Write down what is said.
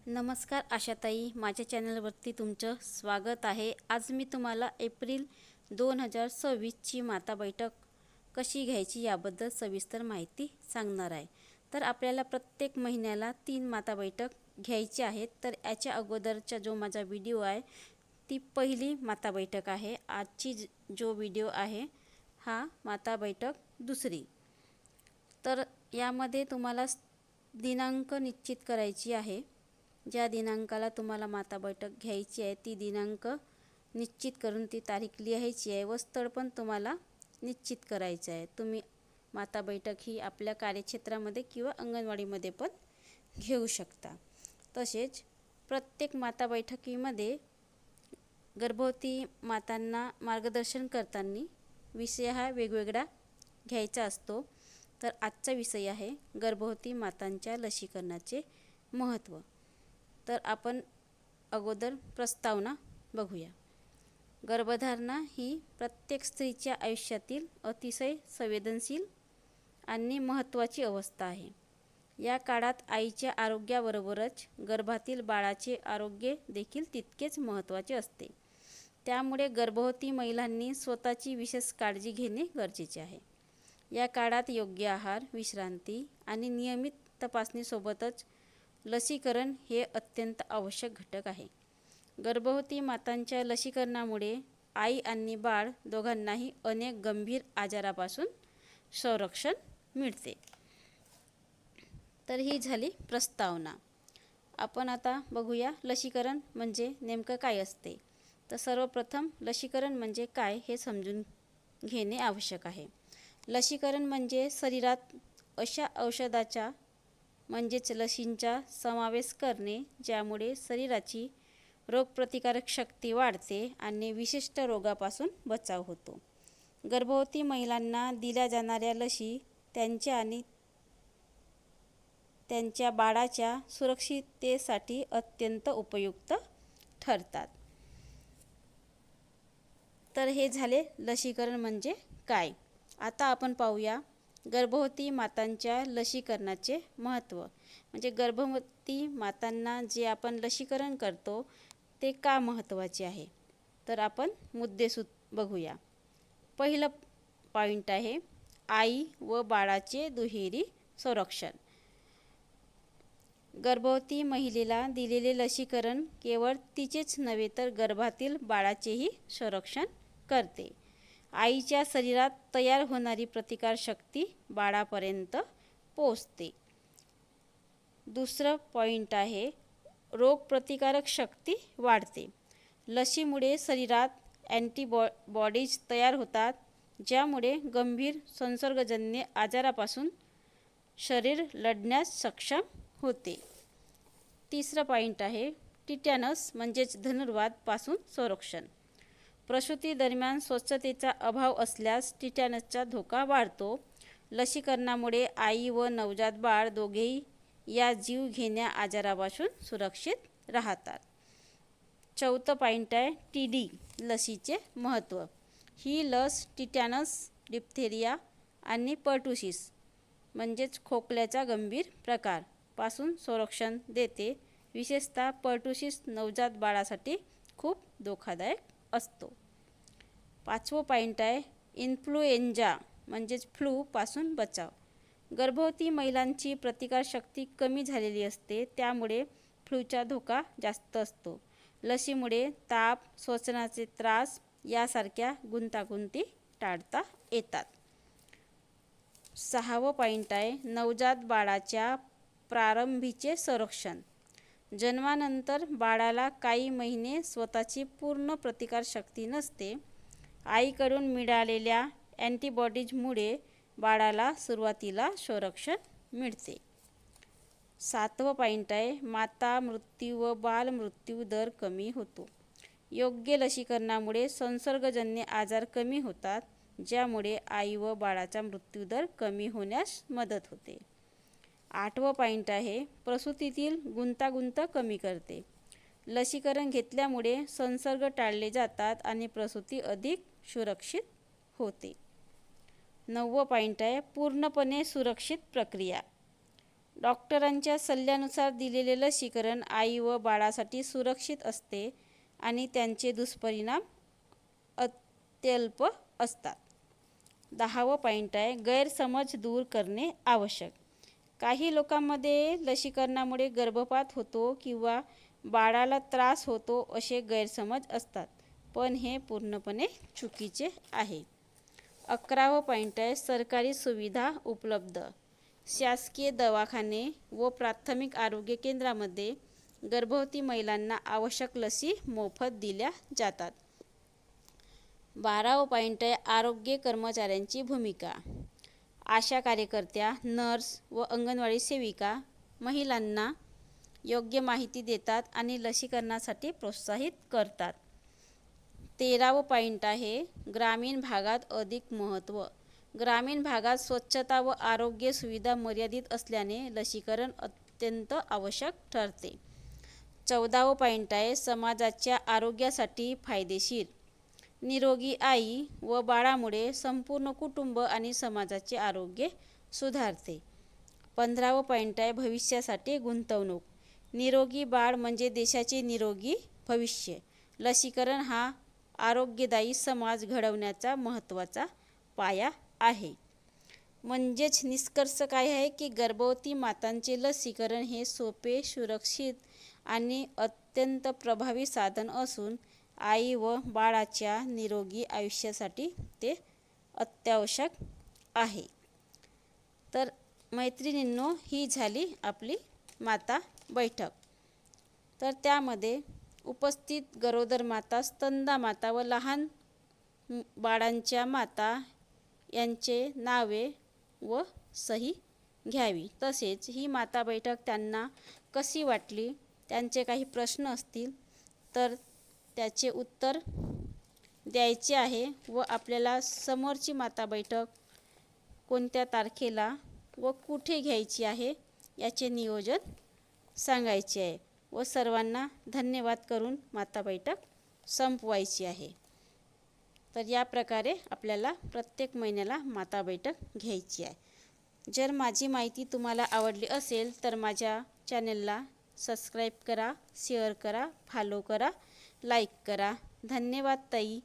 नमस्कार आशाताई, माझ्या चॅनलवरती तुमचं स्वागत आहे। आज मी तुम्हाला एप्रिल 2026ची माता बैठक कशी घ्यायची याबद्दल सविस्तर माहिती सांगणार आहे। तर आपल्याला प्रत्येक महिन्याला 3 माता बैठक घ्यायची आहेत। तर याच्या अगोदरचा जो माझा व्हिडिओ आहे ती पहिली माता बैठक आहे। आजची जो व्हिडिओ आहे हा माता बैठक दुसरी। तर यामध्ये तुम्हाला दिनांक निश्चित करायची आहे। ज्या दिनांकाला तुम्हाला माता बैठक घ्यायची आहे ती दिनांक निश्चित करून ती तारीख लिहायची आहे व स्थळ पण तुम्हाला निश्चित करायचं आहे। तुम्ही माता बैठक ही आपल्या कार्यक्षेत्रामध्ये किंवा अंगणवाडीमध्ये पण घेऊ शकता। तसेच प्रत्येक माता बैठकीमध्ये गर्भवती मातांना मार्गदर्शन करताना विषय हा वेगवेगळा घ्यायचा असतो। तर आजचा विषय आहे गर्भवती मातांच्या लसीकरणाचे महत्त्व। तर आपण अगोदर प्रस्तावना बघूया। गर्भधारणा ही प्रत्येक स्त्रीच्या आयुष्यातील अतिशय संवेदनशील आणि महत्त्वाची अवस्था आहे। या काळात आईच्या आरोग्याबरोबरच गर्भातील बाळाचे आरोग्य देखील तितकेच महत्त्वाचे असते। त्यामुळे गर्भवती महिलांनी स्वतःची विशेष काळजी घेणे गरजेचे आहे। या काळात योग्य आहार, विश्रांती आणि नियमित तपासणीसोबतच लसीकरण हे अत्यंत आवश्यक घटक आहे। गर्भवती मातांच्या लसीकरणामुळे आई आणि बाळ दोघांनाही अनेक गंभीर आजारापासून संरक्षण मिळते। तर ही झाली प्रस्तावना। आपण आता बघूया लसीकरण म्हणजे नेमकं काय असते। तर सर्वप्रथम लसीकरण म्हणजे काय हे समजून घेणे आवश्यक आहे। लसीकरण म्हणजे शरीरात अशा औषधाचा म्हणजेच लसींचा समावेश करणे ज्यामुळे शरीराची रोगप्रतिकारक शक्ती वाढते आणि विशिष्ट रोगापासून बचाव होतो। गर्भवती महिलांना दिल्या जाणाऱ्या लसी त्यांच्या आणि त्यांच्या बाळाच्या सुरक्षिततेसाठी अत्यंत उपयुक्त ठरतात। तर हे झाले लसीकरण म्हणजे काय। आता आपण पाहूया गर्भवती मातांच्या लसीकरणाचे महत्त्व। म्हणजे गर्भवती मातांना जे आपण लसीकरण करतो ते का महत्त्वाचे आहे। तर आपण मुद्देसूद बघूया। पहिलं पॉइंट आहे आई व बाळाचे दुहेरी संरक्षण। गर्भवती महिलेला दिलेले लसीकरण केवळ तिचेच नव्हे तर गर्भातील बाळाचेही संरक्षण करते। आईच्या शरीरात तयार होणारी प्रतिकारशक्ती बाळापर्यंत पोहोचते। दुसरं पॉइंट आहे रोगप्रतिकारक शक्ती वाढते। लसीमुळे शरीरात अँटीबॉडीज तयार होतात ज्यामुळे गंभीर संसर्गजन्य आजारापासून शरीर लढण्यास सक्षम होते। तिसरं पॉइंट आहे टिटॅनस म्हणजेच धनुर्वात पासून संरक्षण। प्रसूती दरम्यान स्वच्छतेचा अभाव असल्यास टिटॅनसचा धोका वाढतो। लसीकरणामुळे आई व नवजात बाळ दोघेही या जीवघेण्या आजारापासून सुरक्षित राहतात। चौथं पॉइंट आहे TB लसीचे महत्त्व। ही लस टिटॅनस, डिप्थेरिया आणि पर्टुसिस म्हणजेच खोकल्याचा गंभीर प्रकार पासून संरक्षण देते। विशेषतः पर्टुसिस नवजात बाळासाठी खूप धोकादायक असतो। पाचवं पॉइंट आहे इन्फ्लुएंजा म्हणजेच फ्लू पासून बचाव। गर्भवती महिलांची प्रतिकारशक्ती कमी झालेली असते त्यामुळे फ्लूचा धोका जास्त असतो। लसीमुळे ताप, श्वसनाचे त्रास यासारख्या गुंतागुंती टाळता येतात। सहावं पॉइंट आहे नवजात बाळाच्या प्रारंभीचे संरक्षण। जन्मानंतर बाळाला काही महिने स्वतःची पूर्ण प्रतिकारशक्ती नसते। आईकडून मिळालेल्या अँटीबॉडीजमुळे बाळाला सुरुवातीला संरक्षण मिळते। सातवं पॉइंट आहे माता मृत्यू व बाल मृत्यू दर कमी होतो। योग्य लसीकरणामुळे संसर्गजन्य आजार कमी होतात ज्यामुळे आई व बाळाचा मृत्यूदर कमी होण्यास मदत होते। आठवं पॉइंट आहे प्रसूतीतील गुंतागुंत कमी करते। लसीकरण घेतल्यामुळे संसर्ग टाळले जातात आणि प्रसूती अधिक सुरक्षित होते। नववं पॉइंट आहे पूर्णपणे सुरक्षित प्रक्रिया। डॉक्टरांच्या सल्ल्यानुसार दिलेले लसीकरण आई व बाळासाठी सुरक्षित असते आणि त्यांचे दुष्परिणाम अत्यल्प असतात. 10वा पॉईंट आहे, गैरसमज दूर करणे आवश्यक. काही लोकांमध्ये लसीकरणामुळे गर्भपात होतो किंवा बाळाला त्रास होतो असे गैरसमज असतात, पण हे पूर्णपणे चुकीचे आहे. 11वा पॉईंट आहे, सरकारी सुविधा उपलब्ध. शासकीय दवाखाने व प्राथमिक आरोग्य केंद्रामध्ये गर्भवती महिलांना आवश्यक लसी मोफत दिल्या जातात. 12वा पॉईंट आहे, आरोग्य कर्मचाऱ्यांची भूमिका. आशा कार्यकर्त्या, नर्स व अंगणवाडी सेविका महिलांना योग्य माहिती देतात आणि लसीकरणासाठी प्रोत्साहित करतात. 13वा पॉईंट आहे, ग्रामीण भागात अधिक महत्त्व. ग्रामीण भागात स्वच्छता व आरोग्य सुविधा मर्यादित असल्याने लसीकरण अत्यंत आवश्यक ठरते. 14वा पॉईंट आहे, समाजाच्या आरोग्यासाठी फायदेशीर. निरोगी आई व बाळामुळे संपूर्ण कुटुंब आणि समाजाचे आरोग्य सुधारते. 15वा पॉईंट आहे, भविष्यासाठी गुंतवणूक. निरोगी बाळ म्हणजे देशाचे निरोगी भविष्य. लसीकरण हा आरोग्यदायी समाज घडवण्याचा महत्त्वाचा पाया आहे. म्हणजेच निष्कर्ष काय आहे की गर्भवती मातांचे लसीकरण हे सोपे, सुरक्षित आणि अत्यंत प्रभावी साधन असून आई व बाळाच्या निरोगी आयुष्यासाठी ते अत्यावश्यक आहे. तर मैत्रिणींनो, ही झाली आपली माता बैठक. तर त्यामध्ये उपस्थित गरोदर माता, स्तनदा माता व लहान बाळांच्या माता यांचे नावे व सही घ्यावी. तसेच ही माता बैठक त्यांना कशी वाटली, त्यांचे काही प्रश्न असतील तर त्याचे उत्तर द्यायचे आहे व आपल्याला समोरची माता बैठक कोणत्या तारखेला व कुठे घ्यायची आहे याचे नियोजन सांगायचे आहे व सर्वांना धन्यवाद करून माता बैठक संपवायची आहे. तर या प्रकारे आपल्याला प्रत्येक महिन्याला माता बैठक घ्यायची आहे. जर माझी माहिती तुम्हाला आवडली असेल तर माझ्या चॅनलला सबस्क्राईब करा, शेअर करा, फॉलो करा, लाईक करा. धन्यवाद ताई.